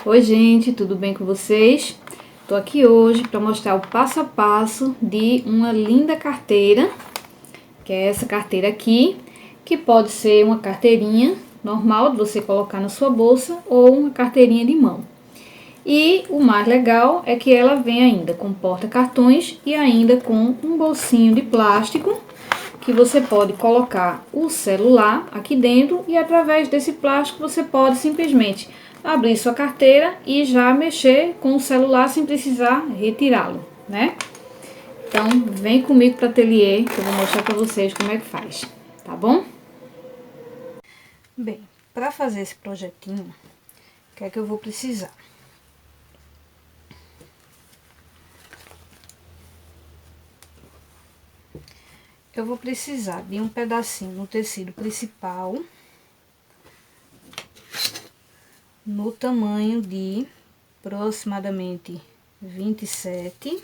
Oi gente, tudo bem com vocês? Tô aqui hoje para mostrar o passo a passo de uma linda carteira, que é essa carteira aqui, que pode ser uma carteirinha normal de você colocar na sua bolsa ou uma carteirinha de mão. E o mais legal é que ela vem ainda com porta-cartões e ainda com um bolsinho de plástico que você pode colocar o celular aqui dentro e através desse plástico você pode simplesmente abrir sua carteira e já mexer com o celular sem precisar retirá-lo, né? Então, vem comigo para o ateliê que eu vou mostrar para vocês como é que faz, tá bom? Bem, para fazer esse projetinho, o que é que eu vou precisar? Eu vou precisar de um pedacinho no tecido principal, no tamanho de aproximadamente 27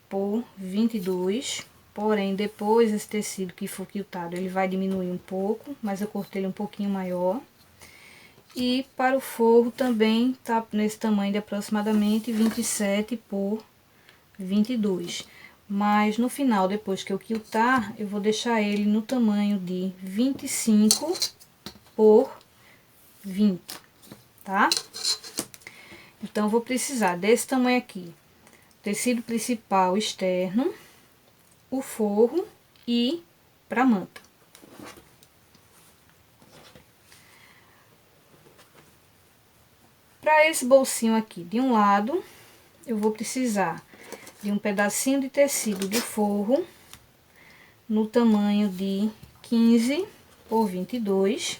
por 22, porém depois esse tecido que for quiltado ele vai diminuir um pouco, mas eu cortei ele um pouquinho maior. E para o forro também tá nesse tamanho de aproximadamente 27 por 22. Mas no final, depois que eu quiltar, eu vou deixar ele no tamanho de 25 por 20, tá? Então, eu vou precisar desse tamanho aqui, tecido principal externo, o forro e para manta. Para esse bolsinho aqui, de um lado, eu vou precisar de um pedacinho de tecido de forro no tamanho de 15 por 22.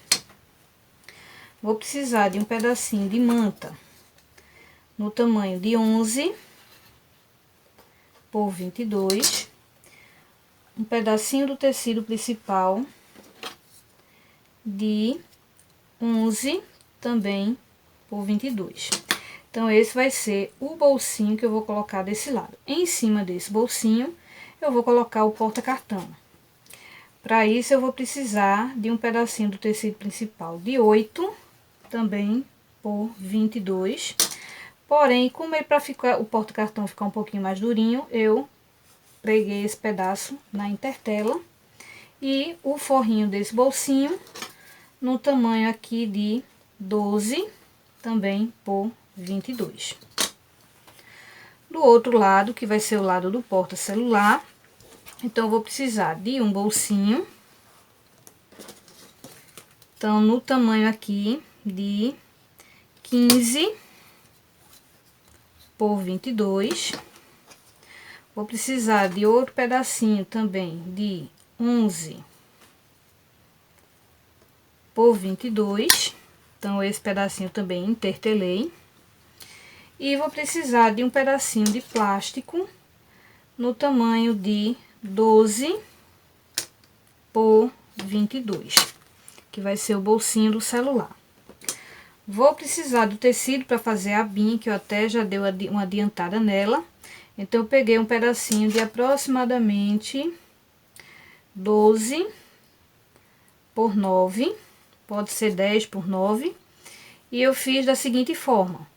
Vou precisar de um pedacinho de manta no tamanho de 11 por 22. Um pedacinho do tecido principal de 11 também por 22. Então, esse vai ser o bolsinho que eu vou colocar desse lado. Em cima desse bolsinho, eu vou colocar o porta-cartão. Para isso, eu vou precisar de um pedacinho do tecido principal de 8, também por 22. Porém, como é para ficar o porta-cartão ficar um pouquinho mais durinho, eu preguei esse pedaço na intertela. E o forrinho desse bolsinho, no tamanho aqui de 12, também por 22. Do outro lado, que vai ser o lado do porta-celular, então eu vou precisar de um bolsinho. Então, no tamanho aqui de 15 por 22. Vou precisar de outro pedacinho também de 11 por 22. Então, esse pedacinho também intertelei. E vou precisar de um pedacinho de plástico no tamanho de 12 por 22, que vai ser o bolsinho do celular. Vou precisar do tecido para fazer a abinha, que eu até já dei uma adiantada nela. Então, eu peguei um pedacinho de aproximadamente 12 por 9, pode ser 10 por 9. E eu fiz da seguinte forma.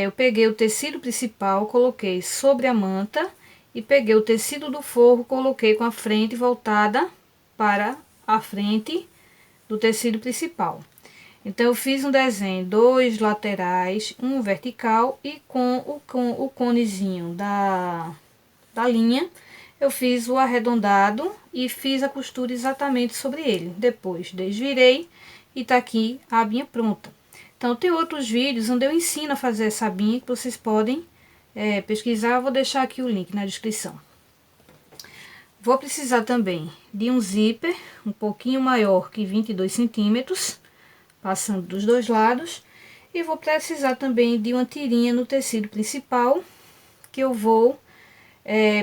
Eu peguei o tecido principal, coloquei sobre a manta e peguei o tecido do forro, coloquei com a frente voltada para a frente do tecido principal. Então, eu fiz um desenho, 2 laterais, um vertical e com o conezinho da linha, eu fiz o arredondado e fiz a costura exatamente sobre ele. Depois, desvirei e tá aqui a abinha pronta. Então, tem outros vídeos onde eu ensino a fazer essa abinha que vocês podem pesquisar. Eu vou deixar aqui o link na descrição. Vou precisar também de um zíper um pouquinho maior que 22 centímetros, passando dos dois lados. E vou precisar também de uma tirinha no tecido principal, que eu vou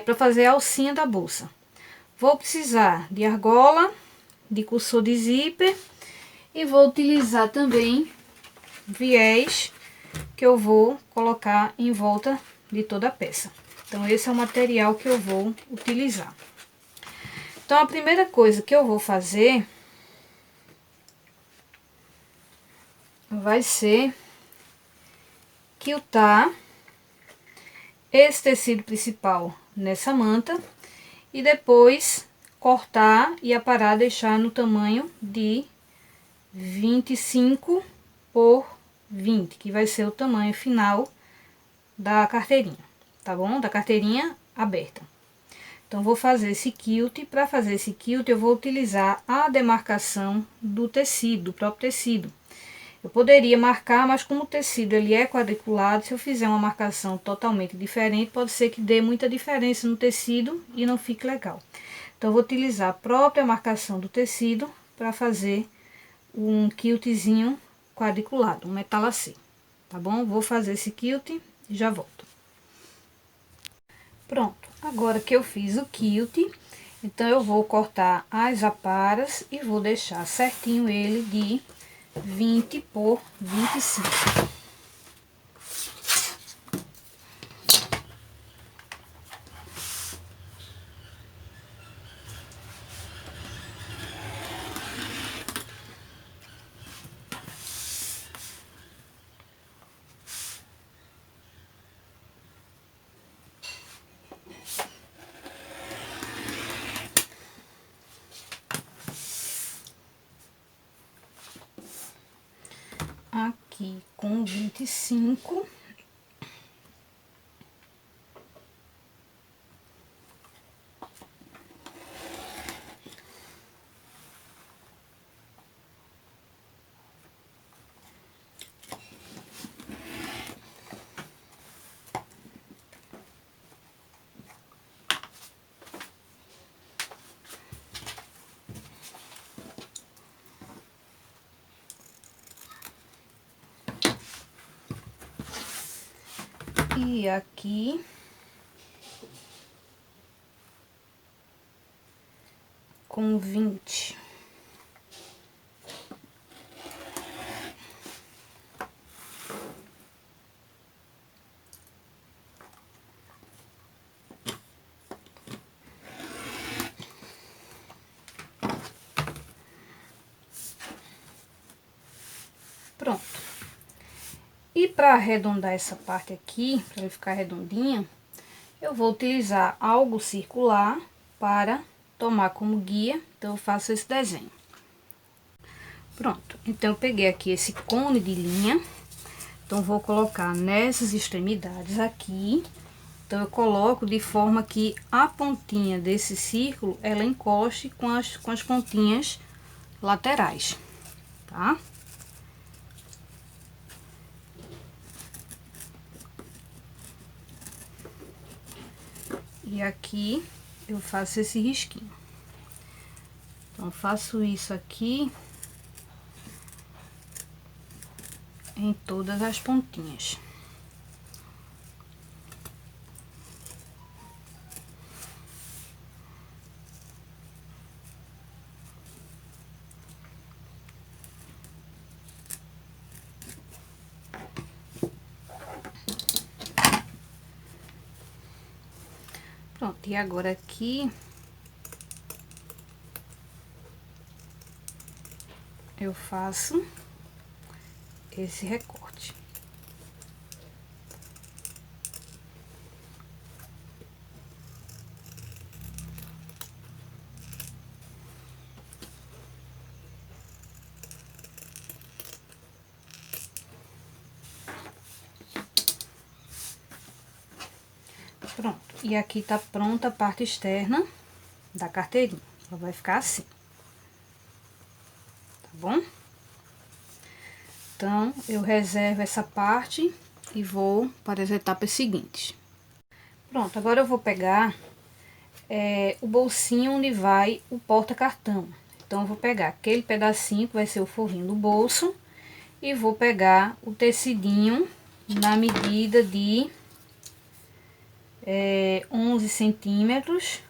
para fazer a alcinha da bolsa. Vou precisar de argola, de cursor de zíper e vou utilizar também viés que eu vou colocar em volta de toda a peça. Então, esse é o material que eu vou utilizar. Então, a primeira coisa que eu vou fazer vai ser quiltar esse tecido principal nessa manta e depois cortar e aparar, deixar no tamanho de 25 por 20, que vai ser o tamanho final da carteirinha, tá bom? Da carteirinha aberta. Então, vou fazer esse quilt. Para fazer esse quilt, eu vou utilizar a demarcação do tecido, do próprio tecido. Eu poderia marcar, mas como o tecido ele é quadriculado, se eu fizer uma marcação totalmente diferente, pode ser que dê muita diferença no tecido e não fique legal. Então, eu vou utilizar a própria marcação do tecido para fazer um quiltzinho quadriculado, um metalacê, tá bom? Vou fazer esse quilt e já volto. Pronto, agora que eu fiz o quilt, então eu vou cortar as aparas e vou deixar certinho ele de 20 por 25. Aqui com 25. E aqui com 20. Pronto. E para arredondar essa parte aqui, para ele ficar redondinha, eu vou utilizar algo circular para tomar como guia. Então, eu faço esse desenho. Pronto. Então, eu peguei aqui esse cone de linha. Então, vou colocar nessas extremidades aqui. Então, eu coloco de forma que a pontinha desse círculo, ela encoste com as pontinhas laterais, tá? E aqui eu faço esse risquinho. Então, faço isso aqui em todas as pontinhas. Pronto, e agora aqui eu faço esse recorte. Pronto, e aqui tá pronta a parte externa da carteirinha. Ela vai ficar assim, tá bom? Então, eu reservo essa parte e vou para as etapas seguintes. Pronto, agora eu vou pegar o bolsinho onde vai o porta-cartão. Então, eu vou pegar aquele pedacinho que vai ser o forrinho do bolso e vou pegar o tecidinho na medida de 11 centímetros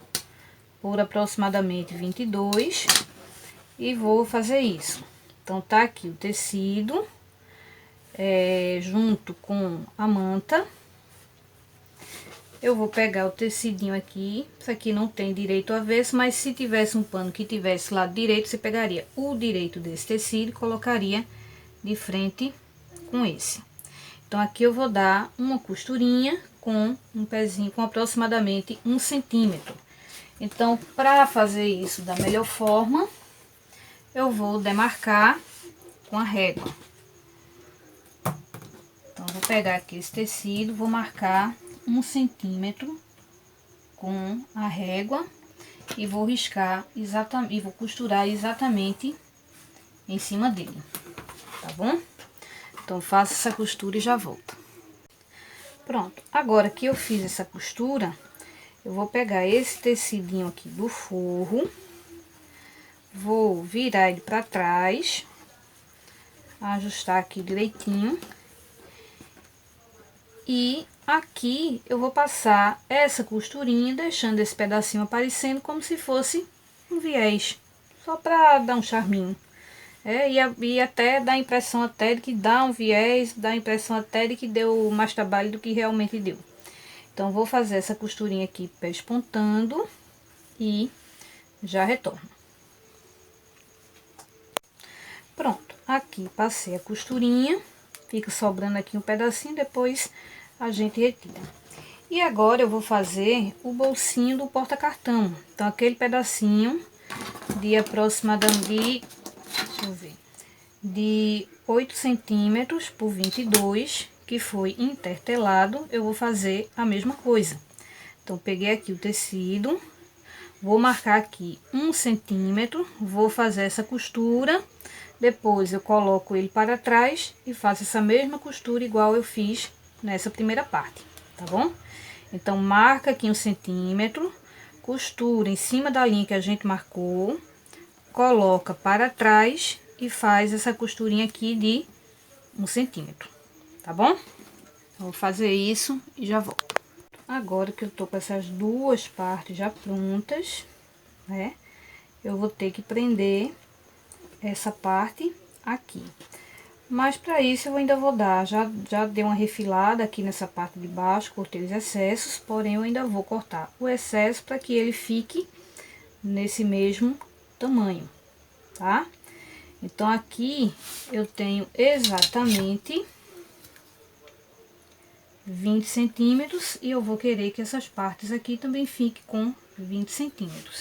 por aproximadamente 22 e vou fazer isso. Então, tá aqui o tecido junto com a manta. Eu vou pegar o tecidinho aqui, isso aqui não tem direito avesso, mas se tivesse um pano que tivesse lado direito, você pegaria o direito desse tecido e colocaria de frente com esse. Então, aqui eu vou dar uma costurinha com um pezinho com aproximadamente 1 centímetro. Então, para fazer isso da melhor forma, eu vou demarcar com a régua. Então, vou pegar aqui esse tecido, vou marcar 1 centímetro com a régua e vou riscar exatamente, e vou costurar exatamente em cima dele, tá bom? Então, faço essa costura e já volto. Pronto, agora que eu fiz essa costura, eu vou pegar esse tecidinho aqui do forro, vou virar ele para trás, ajustar aqui direitinho. E aqui eu vou passar essa costurinha, deixando esse pedacinho aparecendo como se fosse um viés, só para dar um charminho. E até dá a impressão até de que dá um viés, dá a impressão até de que deu mais trabalho do que realmente deu. Então, vou fazer essa costurinha aqui pespontando e já retorno. Pronto, aqui passei a costurinha, fica sobrando aqui um pedacinho, depois a gente retira. E agora eu vou fazer o bolsinho do porta-cartão. Então, aquele pedacinho de aproximadamente, deixa eu ver, de 8 centímetros por 22, que foi intertelado, eu vou fazer a mesma coisa. Então, peguei aqui o tecido, vou marcar aqui 1 centímetro, vou fazer essa costura, depois eu coloco ele para trás e faço essa mesma costura igual eu fiz nessa primeira parte, tá bom? Então, marca aqui 1 centímetro, costura em cima da linha que a gente marcou, coloca para trás e faz essa costurinha aqui de 1 centímetro, tá bom? Vou fazer isso e já volto. Agora que eu tô com essas duas partes já prontas, né? Eu vou ter que prender essa parte aqui. Mas para isso eu ainda vou dar, já dei uma refilada aqui nessa parte de baixo, cortei os excessos, porém eu ainda vou cortar o excesso para que ele fique nesse mesmo tamanho, tá? Então, aqui eu tenho exatamente 20 centímetros e eu vou querer que essas partes aqui também fiquem com 20 centímetros.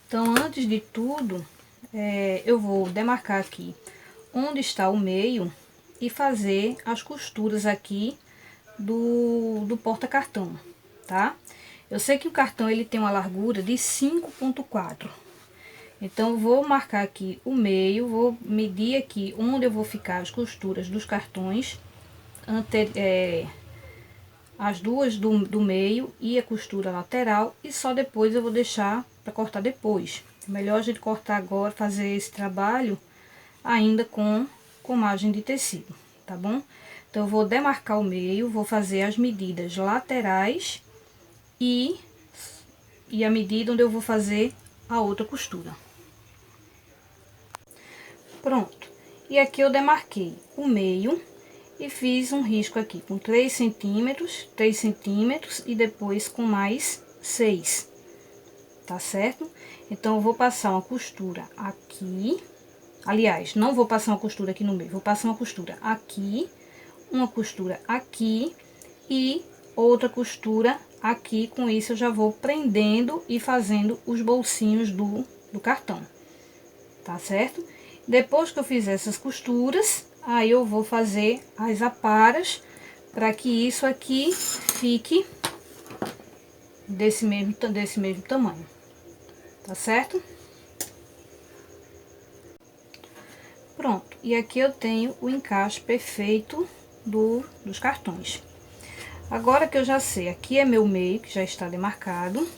Então, antes de tudo, eu vou demarcar aqui onde está o meio e fazer as costuras aqui do porta-cartão, tá? Eu sei que o cartão ele tem uma largura de 5,4. Então, eu vou marcar aqui o meio, vou medir aqui onde eu vou ficar as costuras dos cartões, as duas do meio e a costura lateral, e só depois eu vou deixar para cortar depois. É melhor a gente cortar agora, fazer esse trabalho ainda com margem de tecido, tá bom? Então, eu vou demarcar o meio, vou fazer as medidas laterais e a medida onde eu vou fazer a outra costura. Pronto. E aqui eu demarquei o meio e fiz um risco aqui com 3 centímetros e depois com mais 6, tá certo? Então, eu vou passar uma costura aqui, aliás, não vou passar uma costura aqui no meio, vou passar uma costura aqui, uma costura aqui e outra costura aqui. Com isso eu já vou prendendo e fazendo os bolsinhos do cartão, tá certo? Depois que eu fizer essas costuras, aí eu vou fazer as aparas para que isso aqui fique desse mesmo tamanho, tá certo? Pronto, e aqui eu tenho o encaixe perfeito dos cartões. Agora que eu já sei, aqui é meu meio, que já está demarcado.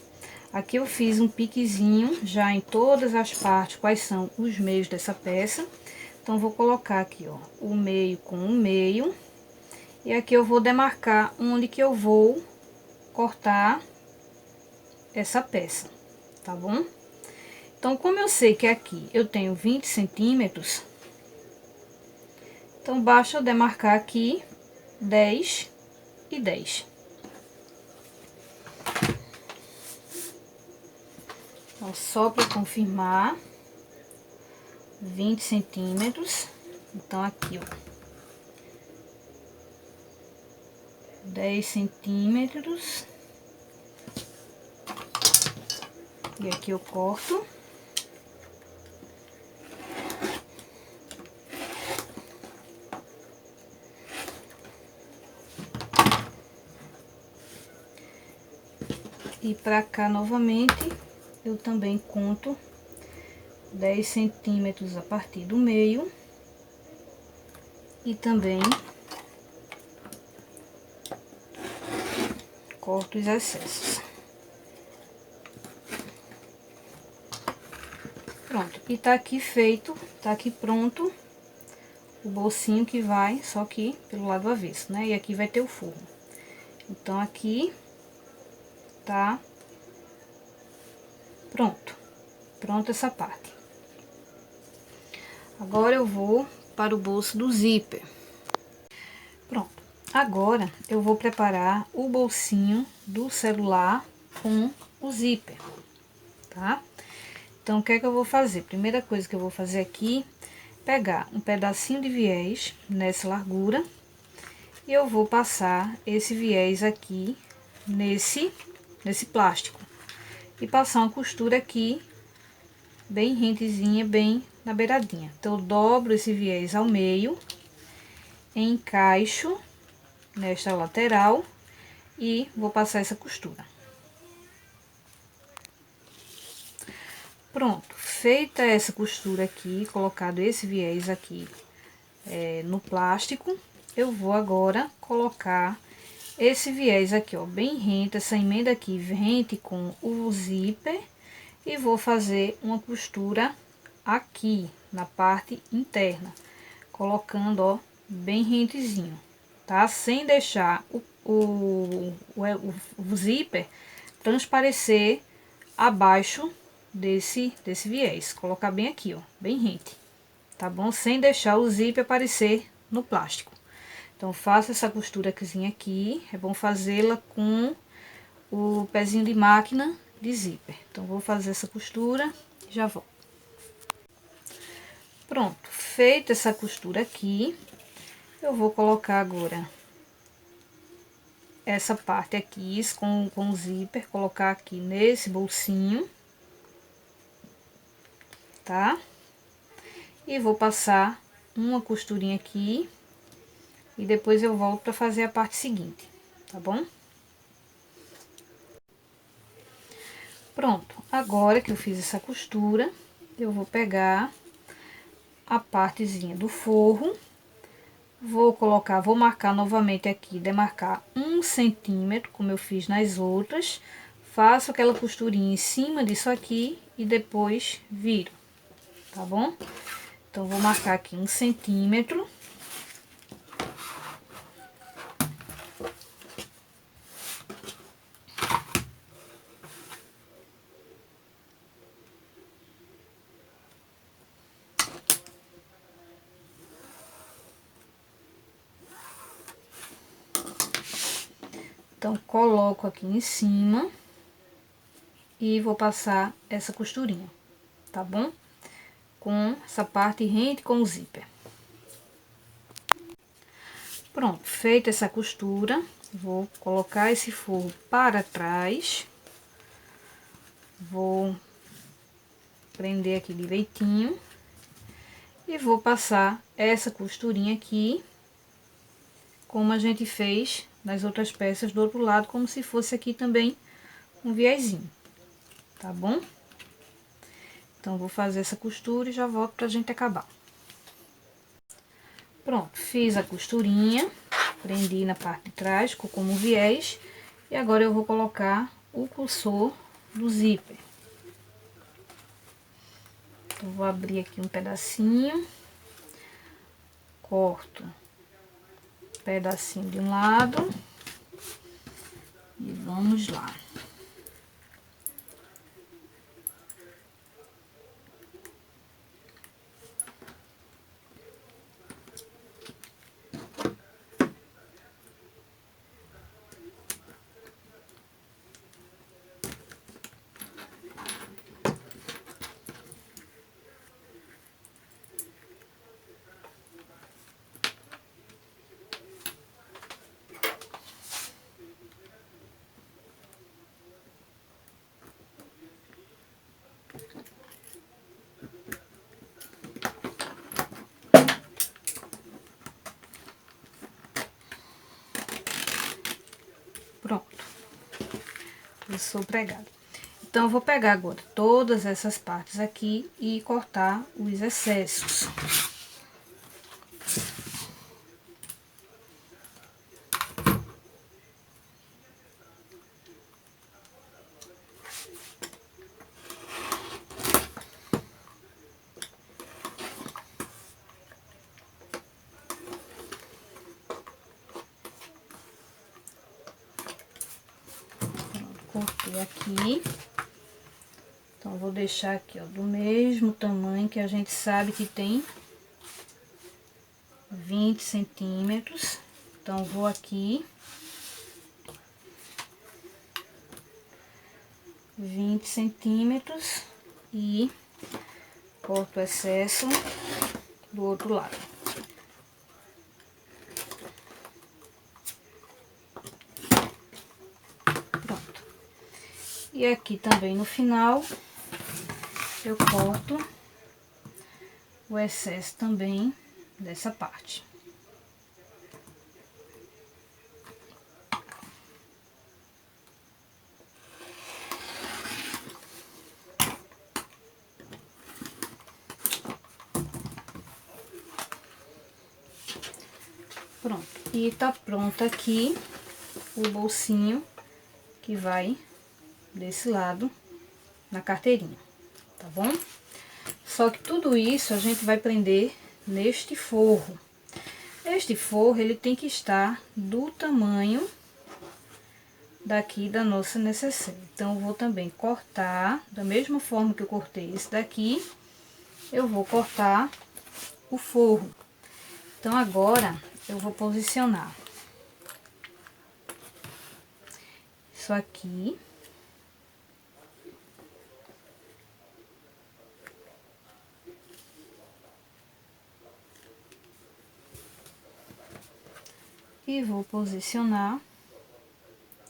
Aqui eu fiz um piquezinho já em todas as partes, quais são os meios dessa peça. Então, vou colocar aqui, ó, o meio com o meio. E aqui eu vou demarcar onde que eu vou cortar essa peça, tá bom? Então, como eu sei que aqui eu tenho 20 centímetros, então basta eu demarcar aqui 10 e 10. Então, só para confirmar, 20 centímetros. Então, aqui, ó, 10 centímetros. E aqui eu corto. E pra cá, novamente, eu também conto 10 centímetros a partir do meio. E também corto os excessos. Pronto, e tá aqui feito, tá aqui pronto o bolsinho que vai, só que pelo lado avesso, né? E aqui vai ter o forro. Então, aqui tá pronto. Pronto essa parte. Agora eu vou para o bolso do zíper. Pronto. Agora eu vou preparar o bolsinho do celular com o zíper, tá? Então, o que é que eu vou fazer? Primeira coisa que eu vou fazer aqui, pegar um pedacinho de viés nessa largura e eu vou passar esse viés aqui nesse plástico e passar uma costura aqui bem rentezinha, bem na beiradinha. Então, eu dobro esse viés ao meio, encaixo nesta lateral e vou passar essa costura. Pronto, feita essa costura aqui, colocado esse viés aqui no plástico, eu vou agora colocar esse viés aqui, ó, bem rente, essa emenda aqui rente com o zíper e vou fazer uma costura aqui na parte interna, colocando, ó, bem rentezinho, tá? Sem deixar o zíper transparecer abaixo desse viés. Colocar bem aqui, ó, bem rente, tá bom? Sem deixar o zíper aparecer no plástico. Então, faço essa costurazinha aqui, é bom fazê-la com o pezinho de máquina de zíper. Então, vou fazer essa costura e já volto. Pronto, feita essa costura aqui, eu vou colocar agora essa parte aqui com o zíper, colocar aqui nesse bolsinho, tá? E vou passar uma costurinha aqui e depois eu volto para fazer a parte seguinte, tá bom? Pronto, agora que eu fiz essa costura, eu vou pegar a partezinha do forro, vou marcar novamente aqui, demarcar 1 centímetro, como eu fiz nas outras, faço aquela costurinha em cima disso aqui e depois viro, tá bom? Então, vou marcar aqui 1 centímetro. Então, coloco aqui em cima e vou passar essa costurinha, tá bom? Com essa parte rente com o zíper. Pronto, feita essa costura, vou colocar esse forro para trás. Vou prender aqui direitinho e vou passar essa costurinha aqui, como a gente fez nas outras peças do outro lado, como se fosse aqui também um viezinho, tá bom? Então, vou fazer essa costura e já volto pra gente acabar. Pronto, fiz a costurinha, prendi na parte de trás, ficou como viés, e agora eu vou colocar o cursor do zíper. Então, vou abrir aqui um pedacinho, corto um pedacinho de um lado e vamos lá. Eu sou pregada. Então, eu vou pegar agora todas essas partes aqui e cortar os excessos. Cortei aqui. Então, vou deixar aqui, ó, do mesmo tamanho que a gente sabe que tem 20 centímetros. Então, vou aqui 20 centímetros e corto o excesso do outro lado. Pronto. E aqui também no final eu corto o excesso também dessa parte. Pronto. E tá pronto aqui o bolsinho que vai desse lado na carteirinha, tá bom? Só que tudo isso a gente vai prender neste forro. Este forro, ele tem que estar do tamanho daqui da nossa necessaire. Então, eu vou também cortar, da mesma forma que eu cortei esse daqui, eu vou cortar o forro. Então, agora, eu vou posicionar isso aqui. E vou posicionar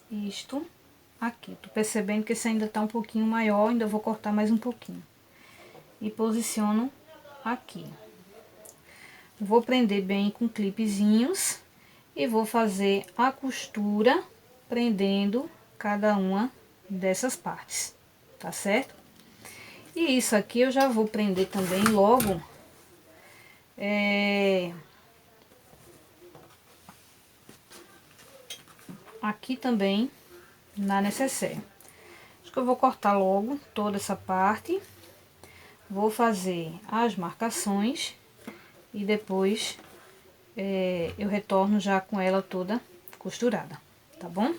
isto aqui. Tô percebendo que esse ainda tá um pouquinho maior, ainda vou cortar mais um pouquinho. E posiciono aqui. Vou prender bem com clipezinhos e vou fazer a costura prendendo cada uma dessas partes, tá certo? E isso aqui eu já vou prender também logo aqui também na necessaire. Acho que eu vou cortar logo toda essa parte, vou fazer as marcações e depois eu retorno já com ela toda costurada, tá bom?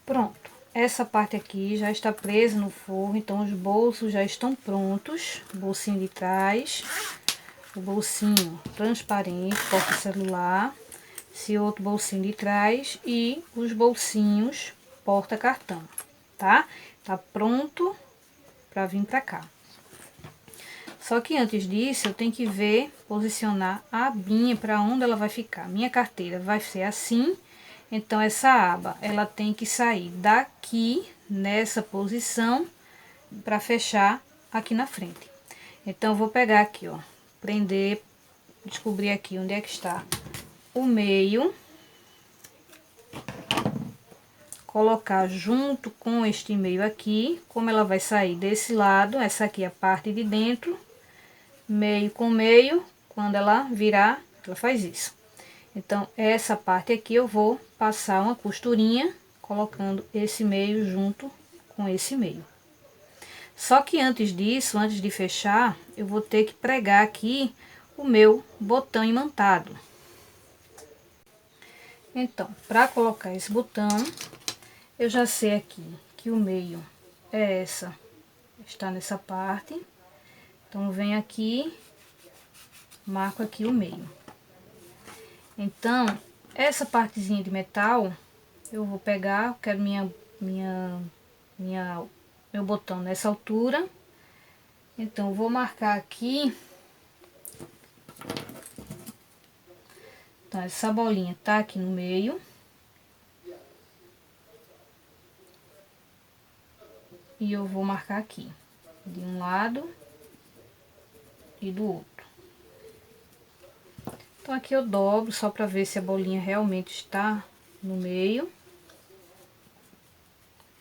Pronto, essa parte aqui já está presa no forro, então os bolsos já estão prontos. O bolsinho de trás, o bolsinho transparente, porta-celular, esse outro bolsinho de trás e os bolsinhos porta-cartão, tá? Tá pronto para vir pra cá. Só que antes disso, eu tenho que ver, posicionar a abinha para onde ela vai ficar. Minha carteira vai ser assim, então essa aba, ela tem que sair daqui, nessa posição, para fechar aqui na frente. Então, eu vou pegar aqui, ó, prender, descobrir aqui onde é que está o meio. Colocar junto com este meio aqui, como ela vai sair desse lado, essa aqui é a parte de dentro, meio com meio, quando ela virar, ela faz isso. Então, essa parte aqui eu vou passar uma costurinha, colocando esse meio junto com esse meio. Só que antes disso, antes de fechar, eu vou ter que pregar aqui o meu botão imantado. Então, para colocar esse botão, eu já sei aqui que o meio é essa, está nessa parte. Então, venho aqui, marco aqui o meio. Então, essa partezinha de metal, eu vou pegar, quero meu botão nessa altura. Então, eu vou marcar aqui. Então, essa bolinha tá aqui no meio. E eu vou marcar aqui, de um lado e do outro. Então, aqui eu dobro só para ver se a bolinha realmente está no meio.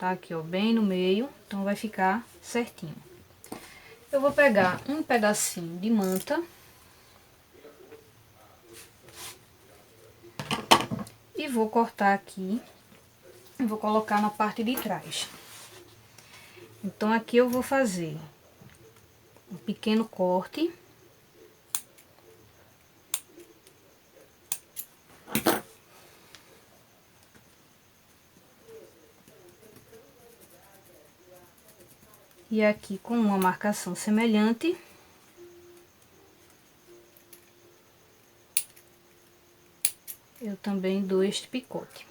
tá aqui, ó, bem no meio, então vai ficar certinho. Eu vou pegar um pedacinho de manta e vou cortar aqui e vou colocar na parte de trás. Então aqui eu vou fazer um pequeno corte. E aqui com uma marcação semelhante, eu também dou este picote.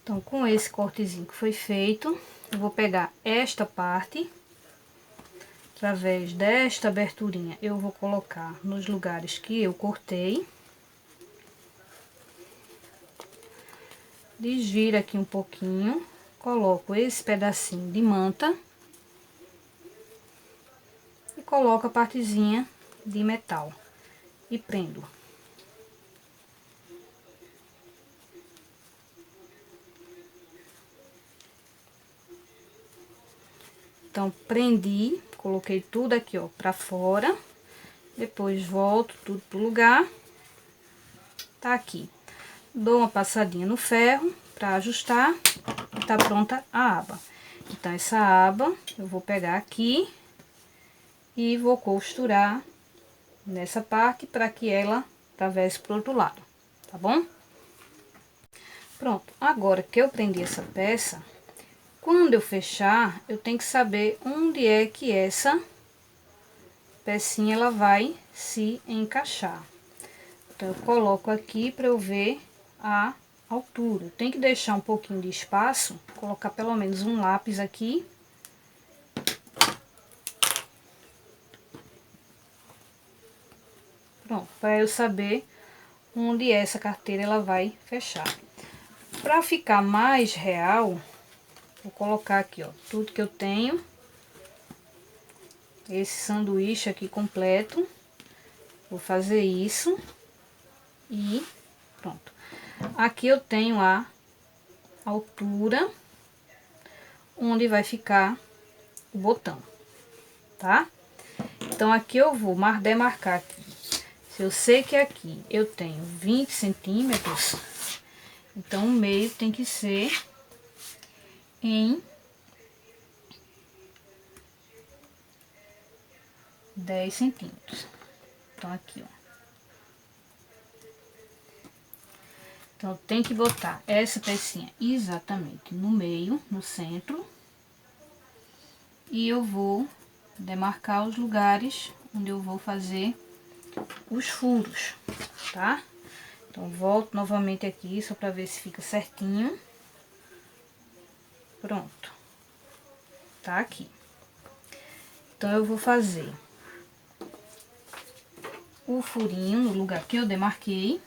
Então, com esse cortezinho que foi feito, eu vou pegar esta parte, através desta aberturinha, eu vou colocar nos lugares que eu cortei. Desviro aqui um pouquinho, coloco esse pedacinho de manta e coloco a partezinha de metal e prendo. Então, prendi, coloquei tudo aqui, ó, pra fora. Depois volto tudo pro lugar. Tá aqui. Dou uma passadinha no ferro pra ajustar e tá pronta a aba. Então, essa aba eu vou pegar aqui e vou costurar nessa parte para que ela atravesse pro outro lado, tá bom? Pronto. Agora que eu prendi essa peça, quando eu fechar, eu tenho que saber onde é que essa pecinha ela vai se encaixar. Então, eu coloco aqui para eu ver a altura. Tem que deixar um pouquinho de espaço, colocar pelo menos um lápis aqui. Pronto, para eu saber onde essa carteira ela vai fechar. Para ficar mais real, vou colocar aqui, ó, tudo que eu tenho. Esse sanduíche aqui completo. Vou fazer isso e pronto. Aqui eu tenho a altura onde vai ficar o botão, tá? Então, aqui eu vou demarcar aqui. Se eu sei que aqui eu tenho 20 centímetros, então o meio tem que ser em 10 centímetros. Então, aqui, ó. Então, tem que botar essa pecinha exatamente no meio, no centro. E eu vou demarcar os lugares onde eu vou fazer os furos, tá? Então, volto novamente aqui, só pra ver se fica certinho. Pronto. Tá aqui. Então, eu vou fazer o furinho no lugar que eu demarquei.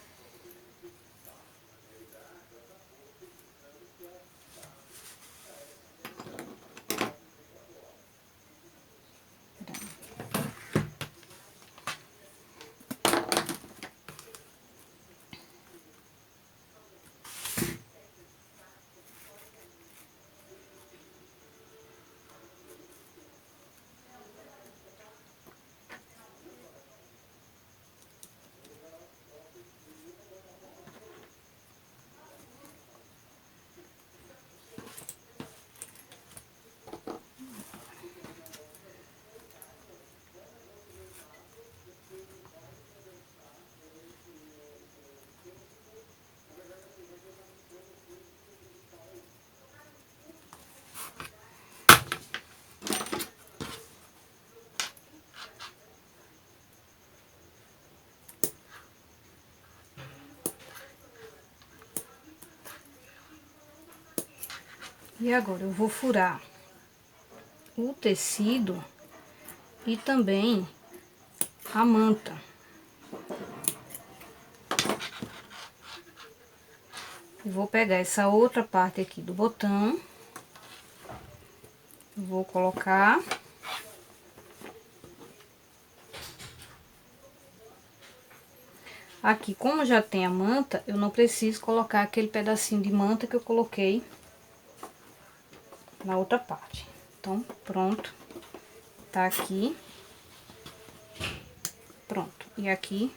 E agora eu vou furar o tecido e também a manta. Vou pegar essa outra parte aqui do botão, vou colocar Aqui, como já tem a manta, eu não preciso colocar aquele pedacinho de manta que eu coloquei na outra parte. Então, pronto. Tá aqui. Pronto. E aqui,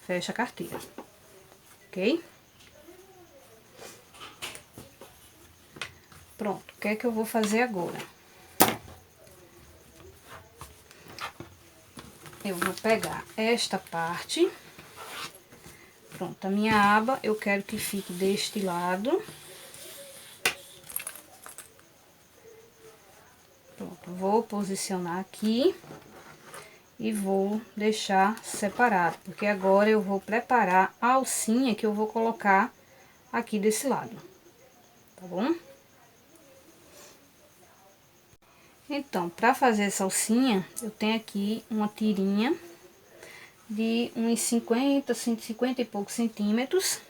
fecha a carteira. Ok? Pronto. O que é que eu vou fazer agora? Eu vou pegar esta parte. Pronto, a minha aba eu quero que fique deste lado. Pronto, vou posicionar aqui e vou deixar separado, porque agora eu vou preparar a alcinha que eu vou colocar aqui desse lado, tá bom? Então, para fazer essa alcinha, eu tenho aqui uma tirinha de uns 50, 150 e poucos centímetros,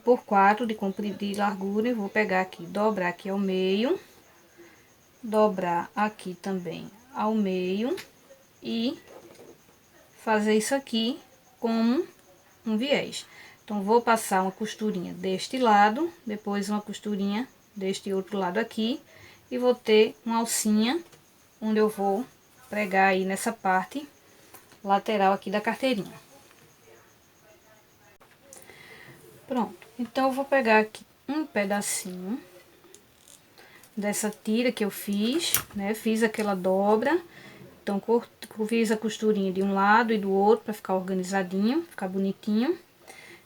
por 4 de largura. Eu vou pegar aqui, dobrar aqui ao meio, dobrar aqui também ao meio e fazer isso aqui como um viés. Então, vou passar uma costurinha deste lado, depois uma costurinha deste outro lado aqui, e vou ter uma alcinha onde eu vou pregar aí nessa parte lateral aqui da carteirinha. Pronto, então eu vou pegar aqui um pedacinho dessa tira que eu fiz, né? Fiz aquela dobra, então fiz a costurinha de um lado e do outro para ficar organizadinho, ficar bonitinho.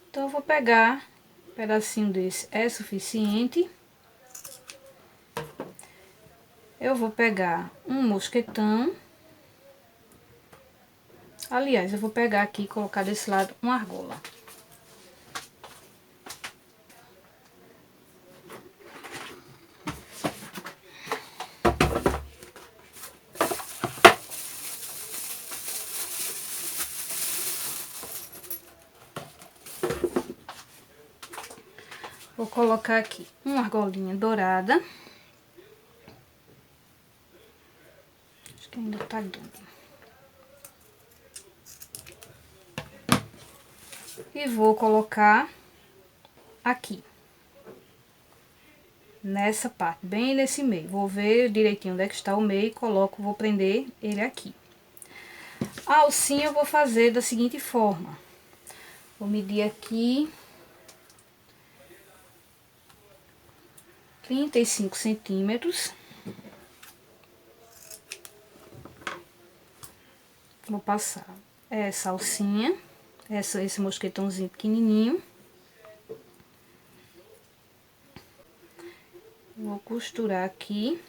Então eu vou pegar um pedacinho desse, é suficiente. Eu vou pegar um mosquetão. Aliás, eu vou pegar aqui e colocar desse lado uma argola. Vou colocar aqui uma argolinha dourada. Acho que ainda tá dando. E vou colocar aqui. Nessa parte, bem nesse meio. Vou ver direitinho onde é que está o meio e coloco, vou prender ele aqui. A alcinha eu vou fazer da seguinte forma. Vou medir aqui 35 centímetros. Vou passar essa alcinha, esse mosquetãozinho pequenininho. Vou costurar aqui.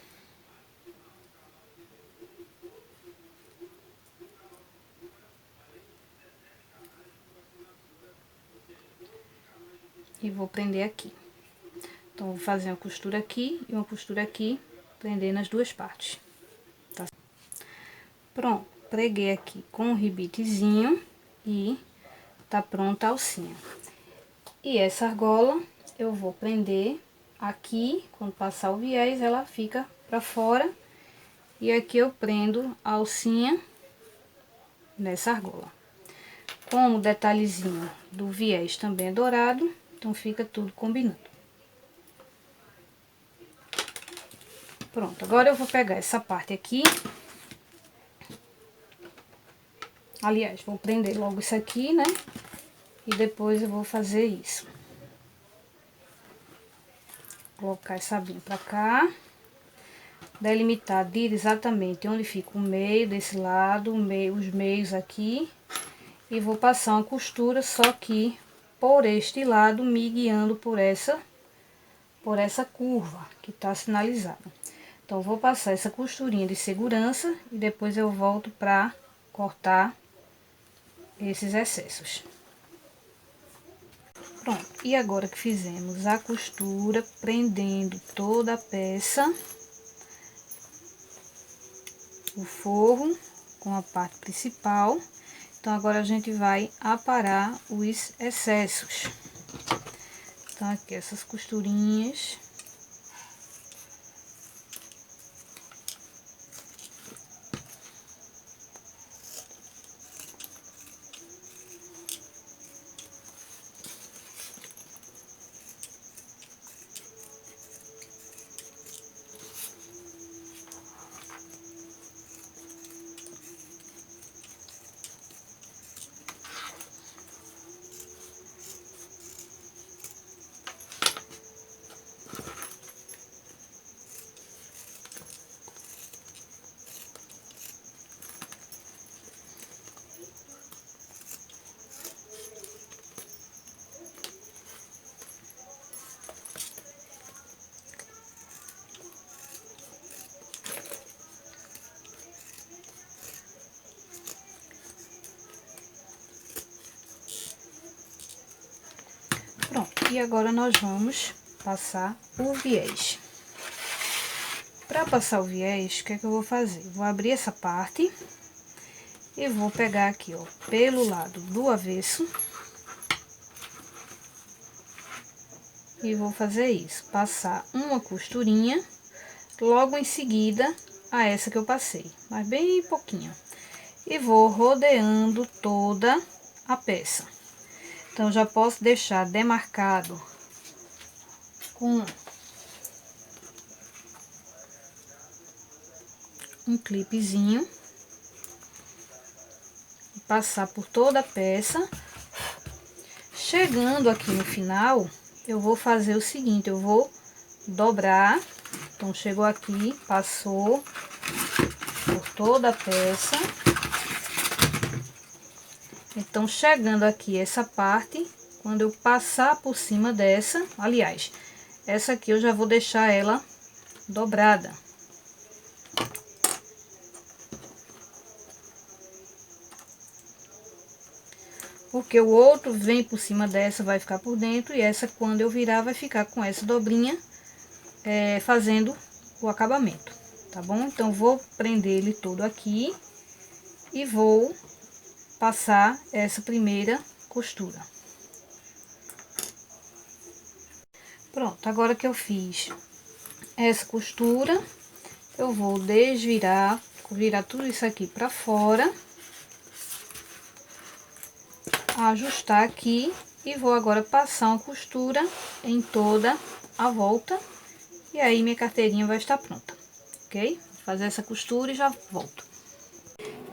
E vou prender aqui. Então, vou fazer uma costura aqui e uma costura aqui, prender nas duas partes. Tá? Pronto, preguei aqui com o ribitezinho e tá pronta a alcinha. E essa argola eu vou prender aqui, quando passar o viés, ela fica pra fora. E aqui eu prendo a alcinha nessa argola. Como o detalhezinho do viés também é dourado, então fica tudo combinando. Pronto, agora eu vou pegar essa parte aqui. Aliás, vou prender logo isso aqui, né? E depois eu vou fazer isso. Colocar essa abinha pra cá. Delimitar exatamente onde fica o meio desse lado, os meios aqui. E vou passar uma costura só que por este lado, me guiando por essa curva que tá sinalizada. Então, vou passar essa costurinha de segurança e depois eu volto pra cortar esses excessos. Pronto, e agora que fizemos a costura, prendendo toda a peça, o forro com a parte principal, então agora a gente vai aparar os excessos. Então, aqui essas costurinhas. E agora nós vamos passar o viés. Para passar o viés, o que é que eu vou fazer? Vou abrir essa parte e vou pegar aqui, ó, pelo lado do avesso. E vou fazer isso, passar uma costurinha logo em seguida a essa que eu passei, mas bem pouquinho. E vou rodeando toda a peça. Então, já posso deixar demarcado com um clipezinho. E passar por toda a peça. Chegando aqui no final, eu vou fazer o seguinte, eu vou dobrar. Então, chegou aqui, passou por toda a peça. Então, chegando aqui essa parte, quando eu passar por cima dessa, aliás, essa aqui eu já vou deixar ela dobrada. Porque o outro vem por cima dessa, vai ficar por dentro, e essa, quando eu virar, vai ficar com essa dobrinha, fazendo o acabamento, tá bom? Então, vou prender ele todo aqui e vou passar essa primeira costura. Pronto, agora que eu fiz essa costura, eu vou desvirar, virar tudo isso aqui pra fora, ajustar aqui e vou agora passar uma costura em toda a volta, e aí minha carteirinha vai estar pronta, ok? Vou fazer essa costura e já volto.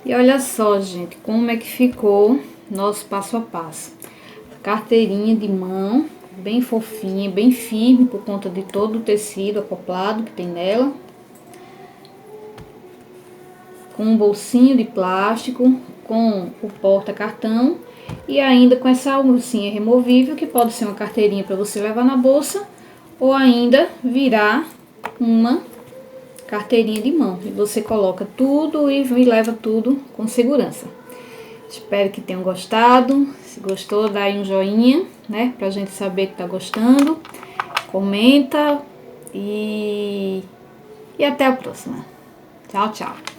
E olha só, gente, como é que ficou nosso passo a passo. Carteirinha de mão, bem fofinha, bem firme por conta de todo o tecido acoplado que tem nela. Com um bolsinho de plástico, com o porta-cartão e ainda com essa alcinha removível, que pode ser uma carteirinha para você levar na bolsa ou ainda virar uma carteirinha de mão. E você coloca tudo e leva tudo com segurança. Espero que tenham gostado. Se gostou, dá aí um joinha, né? Pra gente saber que tá gostando. Comenta e até a próxima. Tchau, tchau.